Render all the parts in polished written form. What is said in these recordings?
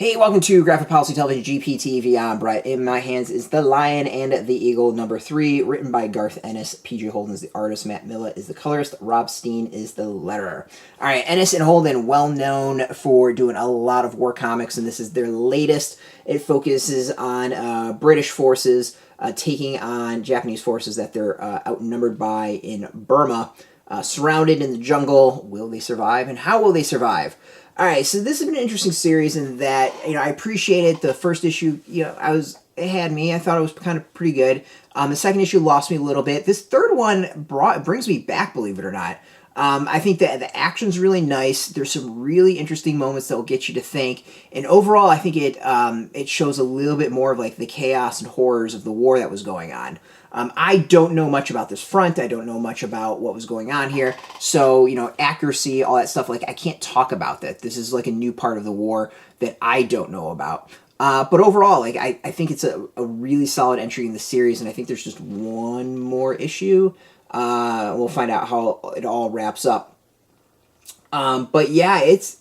Hey, welcome to Graphic Policy Television GPTV. I'm Brett. In my hands is The Lion and the Eagle #3, written by Garth, Ennis. PG Holden is the artist. Matt Milla is the colorist. Rob Steen is the letterer. All right, Ennis and Holden, well known for doing a lot of war comics, and this is their latest. It focuses on British forces taking on Japanese forces that they're outnumbered by in Burma. Surrounded in the jungle, will they survive, and how will they survive? All right, so this has been an interesting series in that, I appreciated the first issue. It had me. I thought it was kind of pretty good. The second issue lost me a little bit. This third one brings me back, believe it or not. I think that the action's really nice. There's some really interesting moments that will get you to think. And overall, I think it shows a little bit more of like the chaos and horrors of the war that was going on. I don't know much about this front. I don't know much about what was going on here. So, accuracy, all that stuff, like, I can't talk about that. This is like a new part of the war that I don't know about. But overall, like, I think it's a really solid entry in the series, and I think there's just one more issue. We'll find out how it all wraps up. But yeah, it's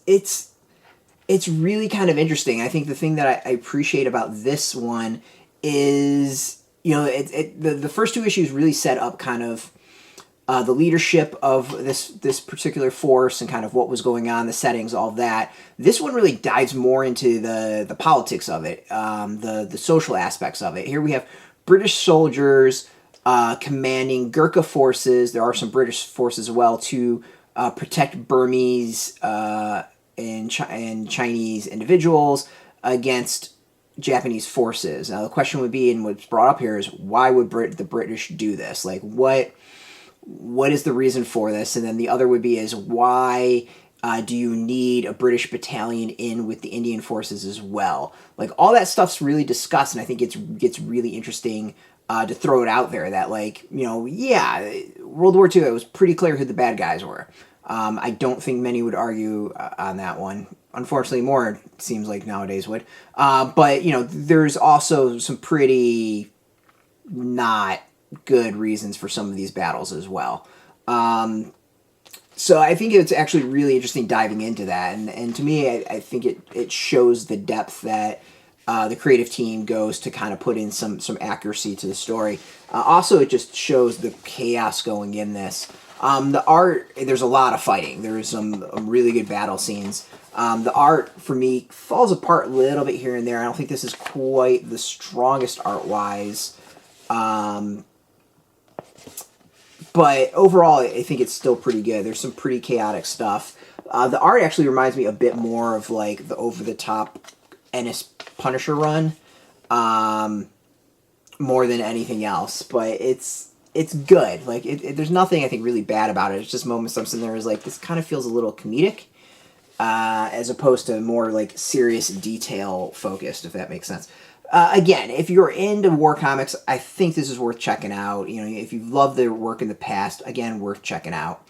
really kind of interesting. I think the thing that I appreciate about this one is, the first two issues really set up kind of the leadership of this particular force and kind of what was going on, the settings, all that. This one really dives more into the politics of it, the social aspects of it. Here we have British soldiers commanding Gurkha forces. There are some British forces as well to protect Burmese and Chinese individuals against Japanese forces. Now the question would be, and what's brought up here, is why would the British do this? Like, what is the reason for this? And then the other would be is why do you need a British battalion in with the Indian forces as well? Like, all that stuff's really discussed, and I think it gets really interesting to throw it out there that, like, yeah, World War II, it was pretty clear who the bad guys were. I don't think many would argue on that one. Unfortunately, more, it seems like, nowadays would. But, there's also some pretty not good reasons for some of these battles as well. So I think it's actually really interesting diving into that. And to me, I think it shows the depth that the creative team goes to kind of put in some accuracy to the story. Also, it just shows the chaos going in this. The art, there's a lot of fighting. There's some really good battle scenes. The art, for me, falls apart a little bit here and there. I don't think this is quite the strongest art-wise. But overall, I think it's still pretty good. There's some pretty chaotic stuff. The art actually reminds me a bit more of, like, the over-the-top Ennis Punisher run, more than anything else. But it's good. Like, there's nothing, I think, really bad about it. It's just moments I'm sitting there is like, this kind of feels a little comedic, as opposed to more, like, serious detail focused, if that makes sense. Again, if you're into war comics, I think this is worth checking out. If you've loved their work in the past, again, worth checking out.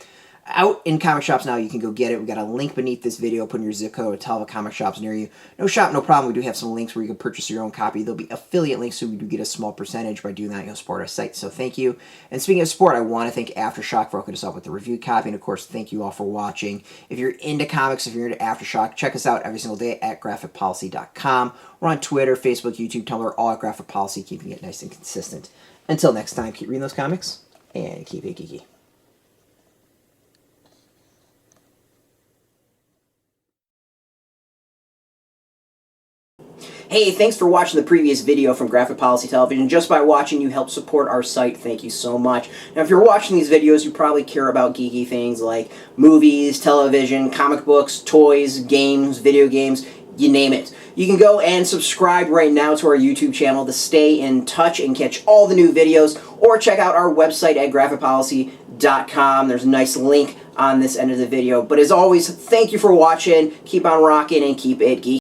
Out in comic shops now, you can go get it. We've got a link beneath this video. Put in your zip code, tell the comic shops near you. No shop, no problem. We do have some links where you can purchase your own copy. There'll be affiliate links, so we do get a small percentage. By doing that, you'll support our site, so thank you. And speaking of support, I want to thank AfterShock for hooking us up with the review copy. And, of course, thank you all for watching. If you're into comics, if you're into AfterShock, check us out every single day at graphicpolicy.com. We're on Twitter, Facebook, YouTube, Tumblr, all at Graphic Policy, keeping it nice and consistent. Until next time, keep reading those comics, and keep it geeky. Hey, thanks for watching the previous video from Graphic Policy Television. Just by watching, you help support our site. Thank you so much. Now, if you're watching these videos, you probably care about geeky things like movies, television, comic books, toys, games, video games, you name it. You can go and subscribe right now to our YouTube channel to stay in touch and catch all the new videos, or check out our website at graphicpolicy.com. There's a nice link on this end of the video. But as always, thank you for watching. Keep on rocking and keep it geeky.